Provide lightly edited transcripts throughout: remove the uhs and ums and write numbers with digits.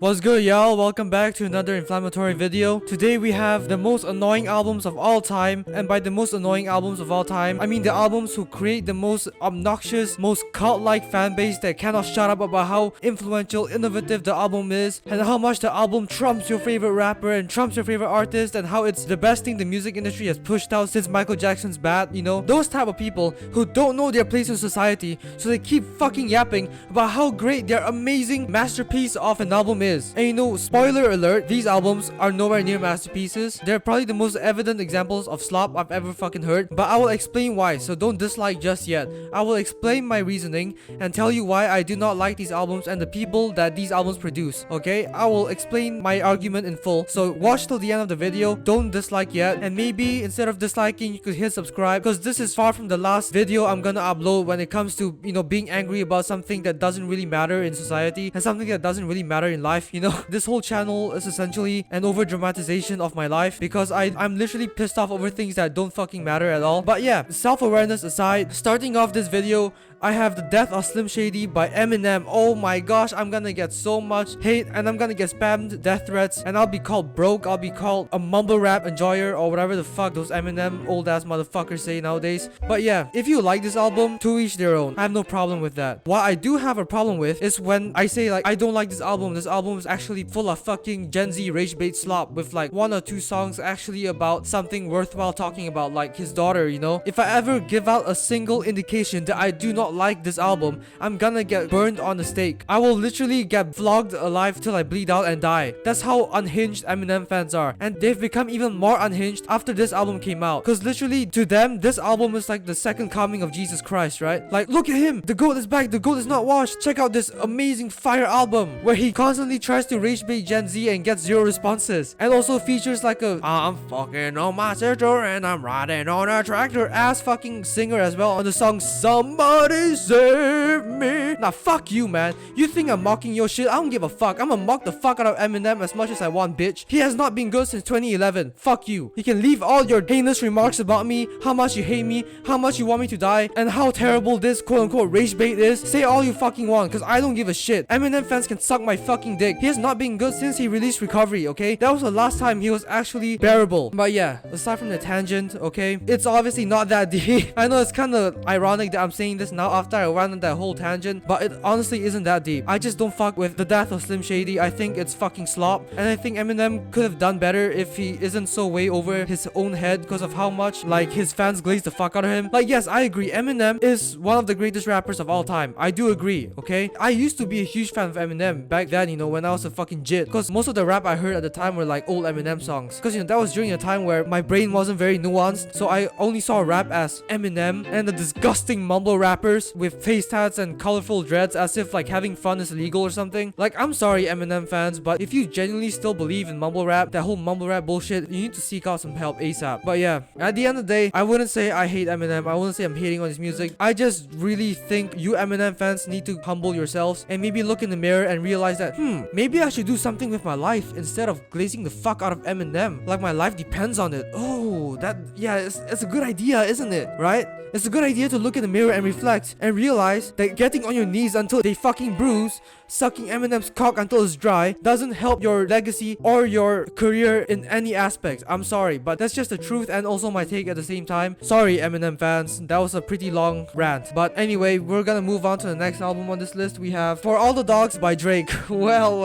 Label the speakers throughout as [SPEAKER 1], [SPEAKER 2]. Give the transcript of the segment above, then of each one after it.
[SPEAKER 1] What's good, y'all? Welcome back to another inflammatory video. Today we have the most annoying albums of all time, and by the most annoying albums of all time, I mean the albums who create the most obnoxious, most cult-like fan base that cannot shut up about how influential, innovative the album is, and how much the album trumps your favorite rapper and trumps your favorite artist, and how it's the best thing the music industry has pushed out since Michael Jackson's Bad, you know? Those type of people who don't know their place in society, so they keep fucking yapping about how great their amazing masterpiece of an album is. And you know, spoiler alert, these albums are nowhere near masterpieces. They're probably the most evident examples of slop I've ever fucking heard, but I will explain why, so don't dislike just yet. I will explain my reasoning and tell you why I do not like these albums and the people that these albums produce, okay? I will explain my argument in full, so watch till the end of the video, don't dislike yet, and maybe instead of disliking, you could hit subscribe, because this is far from the last video I'm gonna upload when it comes to, you know, being angry about something that doesn't really matter in society and something that doesn't really matter in life. You know, this whole channel is essentially an over dramatization of my life because I'm literally pissed off over things that don't fucking matter at all. But yeah, self-awareness aside, starting off this video, I have The Death of Slim Shady by Eminem. Oh my gosh, I'm gonna get so much hate and I'm gonna get spammed death threats and I'll be called broke, I'll be called a mumble rap enjoyer or whatever the fuck those Eminem old ass motherfuckers say nowadays. But yeah, if you like this album, to each their own. I have no problem with that. What I do have a problem with is when I say like, I don't like this album is actually full of fucking Gen Z rage bait slop with like one or two songs actually about something worthwhile talking about, like his daughter, you know? If I ever give out a single indication that I do not like this album, I'm gonna get burned on the stake. I will literally get flogged alive till I bleed out and die. That's how unhinged Eminem fans are, and they've become even more unhinged after this album came out, because literally to them this album is like the second coming of Jesus Christ, right? Like, look at him, the goat is back, the goat is not washed, check out this amazing fire album where he constantly tries to rage bait Gen Z and gets zero responses, and also features like a I'm fucking on my sister and I'm riding on a tractor ass fucking singer as well on the song Somebody Save Me. Nah, fuck you, man. You think I'm mocking your shit? I don't give a fuck. I'm gonna mock the fuck out of Eminem as much as I want, bitch. He has not been good since 2011. Fuck you. You can leave all your heinous remarks about me, how much you hate me, how much you want me to die, and how terrible this quote-unquote rage bait is. Say all you fucking want, because I don't give a shit. Eminem fans can suck my fucking dick. He has not been good since he released Recovery, okay? That was the last time he was actually bearable. But yeah, aside from the tangent, okay? It's obviously not that deep. I know it's kind of ironic that I'm saying this now after I ran on that whole tangent, but it honestly isn't that deep. I just don't fuck with The Death of Slim Shady. I think it's fucking slop, and I think Eminem could have done better if he isn't so way over his own head because of how much like his fans glaze the fuck out of him. Like, yes, I agree, Eminem is one of the greatest rappers of all time. I do agree, okay? I used to be a huge fan of Eminem back then, you know, when I was a fucking jit, because most of the rap I heard at the time were like old Eminem songs, because you know that was during a time where my brain wasn't very nuanced, so I only saw rap as Eminem and the disgusting mumble rappers with face tats and colorful dreads as if like having fun is illegal or something. Like, I'm sorry Eminem fans, but if you genuinely still believe in mumble rap, that whole mumble rap bullshit, you need to seek out some help ASAP. But yeah, at the end of the day, I wouldn't say I hate Eminem. I wouldn't say I'm hating on his music. I just really think you Eminem fans need to humble yourselves and maybe look in the mirror and realize that maybe I should do something with my life instead of glazing the fuck out of Eminem like my life depends on it. Oh, that, yeah, it's a good idea, isn't it? Right? It's a good idea to look in the mirror and reflect and realize that getting on your knees until they fucking bruise, sucking Eminem's cock until it's dry, doesn't help your legacy or your career in any aspect. I'm sorry, but that's just the truth and also my take at the same time. Sorry Eminem fans, that was a pretty long rant. But anyway, we're gonna move on to the next album on this list. We have For All the Dogs by Drake. Well.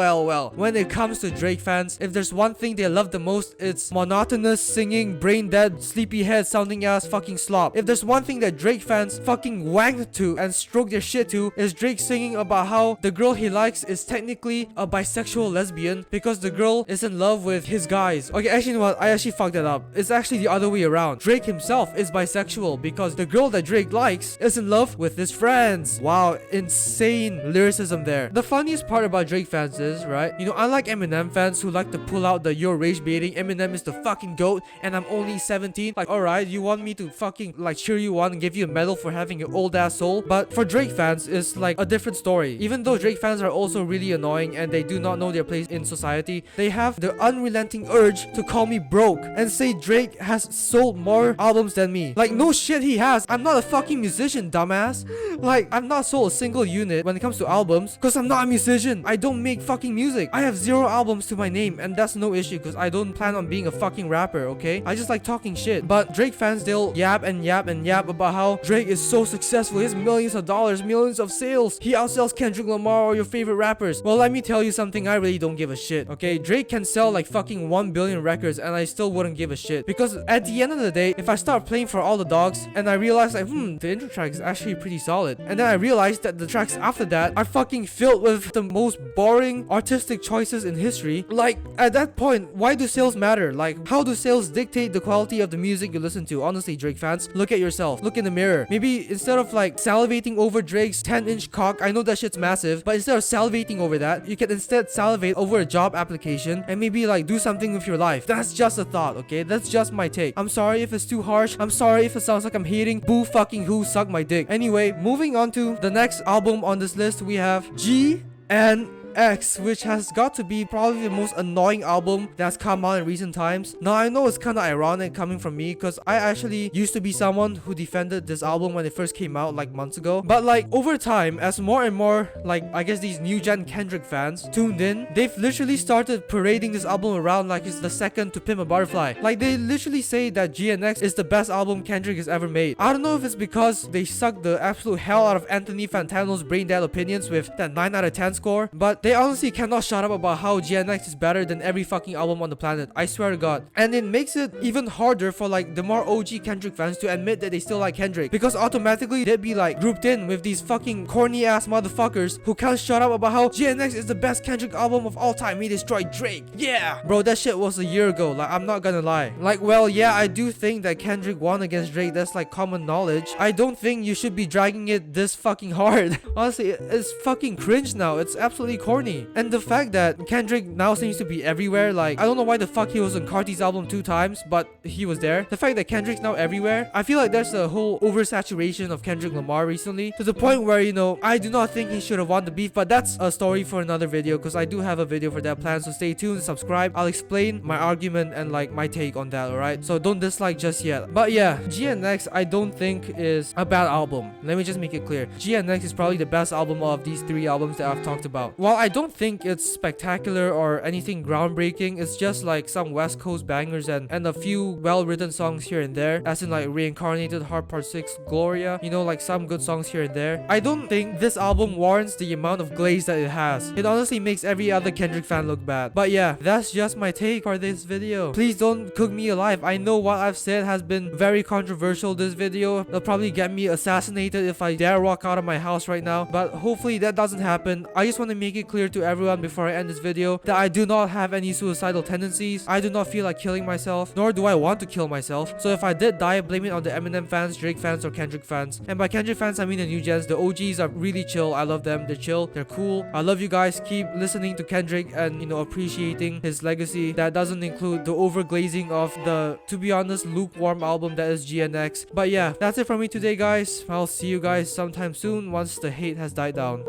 [SPEAKER 1] When it comes to Drake fans, if there's one thing they love the most, it's monotonous singing, brain dead, sleepyhead sounding ass fucking slop. If there's one thing that Drake fans fucking wanked to and stroke their shit to, is Drake singing about how the girl he likes is technically a bisexual lesbian because the girl is in love with his guys. Okay, actually, you know what? I actually fucked that up. It's actually the other way around. Drake himself is bisexual because the girl that Drake likes is in love with his friends. Wow, insane lyricism there. The funniest part about Drake fans is, right, you know, unlike Eminem fans who like to pull out the "you're rage baiting, Eminem is the fucking goat and I'm only 17. Like, alright, you want me to fucking like cheer you on and give you a medal for having your old ass soul? But for Drake fans, it's like a different story. Even though Drake fans are also really annoying and they do not know their place in society. They have the unrelenting urge to call me broke and say Drake has sold more albums than me. Like, no shit, he has. I'm not a fucking musician, dumbass. Like, I've not sold a single unit when it comes to albums because I'm not a musician. I don't make fucking music. I have 0 albums to my name, and that's no issue because I don't plan on being a fucking rapper, okay? I just like talking shit. But Drake fans, they'll yap and yap and yap about how Drake is so successful. He has millions of dollars, millions of sales. He outsells Kendrick Lamar or your favorite rappers. Well, let me tell you something. I really don't give a shit, okay? Drake can sell like fucking 1 billion records and I still wouldn't give a shit because at the end of the day, if I start playing for all the dogs and I realize like, the intro track is actually pretty solid, and then I realized that the tracks after that are fucking filled with the most boring artistic choices in history, like at that point, why do sales matter? Like, how do sales dictate the quality of the music you listen to? Honestly, Drake fans, look at yourself. Look in the mirror. Maybe instead of like salivating over Drake's 10-inch cock, I know that shit's massive, but instead of salivating over that, you can instead salivate over a job application and maybe like do something with your life. That's just a thought, okay? That's just my take. I'm sorry if it's too harsh. I'm sorry if it sounds like I'm hating. Boo fucking who, suck my dick. Anyway, moving on to the next album on this list, we have X, which has got to be probably the most annoying album that's come out in recent times. Now, I know it's kind of ironic coming from me because I actually used to be someone who defended this album when it first came out like months ago. But like over time, as more and more like I guess these new gen Kendrick fans tuned in, they've literally started parading this album around like it's the second to Pimp a Butterfly. Like they literally say that GNX is the best album Kendrick has ever made. I don't know if it's because they sucked the absolute hell out of Anthony Fantano's brain dead opinions with that 9 out of 10 score, but they honestly cannot shut up about how GNX is better than every fucking album on the planet. I swear to God. And it makes it even harder for like the more OG Kendrick fans to admit that they still like Kendrick, because automatically they'd be like grouped in with these fucking corny ass motherfuckers who can't shut up about how GNX is the best Kendrick album of all time. He destroyed Drake. Yeah, bro, that shit was a year ago. Like, I'm not gonna lie. Like, well, yeah, I do think that Kendrick won against Drake. That's like common knowledge. I don't think you should be dragging it this fucking hard. Honestly, it's fucking cringe now. It's absolutely corny. And the fact that Kendrick now seems to be everywhere, like, I don't know why the fuck he was on Carti's album 2 times, but he was there. The fact that Kendrick's now everywhere, I feel like there's a whole oversaturation of Kendrick Lamar recently, to the point where, you know, I do not think he should have won the beef, but that's a story for another video, because I do have a video for that planned, so stay tuned, subscribe. I'll explain my argument and like my take on that, alright? So don't dislike just yet. But yeah, GNX I don't think is a bad album. Let me just make it clear. GNX is probably the best album of these 3 albums that I've talked about. While I don't think it's spectacular or anything groundbreaking, it's just like some West Coast bangers and a few well-written songs here and there, as in like Reincarnated, Heart Part 6, Gloria, you know, like some good songs here and there. I don't think this album warrants the amount of glaze that it has. It honestly makes every other Kendrick fan look bad. But yeah, that's just my take for this video. Please don't cook me alive. I know what I've said has been very controversial this video. It'll probably get me assassinated if I dare walk out of my house right now, but hopefully that doesn't happen. I just want to make it clear to everyone before I end this video that I do not have any suicidal tendencies. I do not feel like killing myself, nor do I want to kill myself. So if I did die, blame it on the Eminem fans, Drake fans, or Kendrick fans. And by Kendrick fans, I mean the new gens. The OGs are really chill. I love them. They're chill. They're cool. I love you guys. Keep listening to Kendrick and, you know, appreciating his legacy. That doesn't include the overglazing of the, to be honest, lukewarm album that is GNX. But yeah, that's it from me today, guys. I'll see you guys sometime soon once the hate has died down.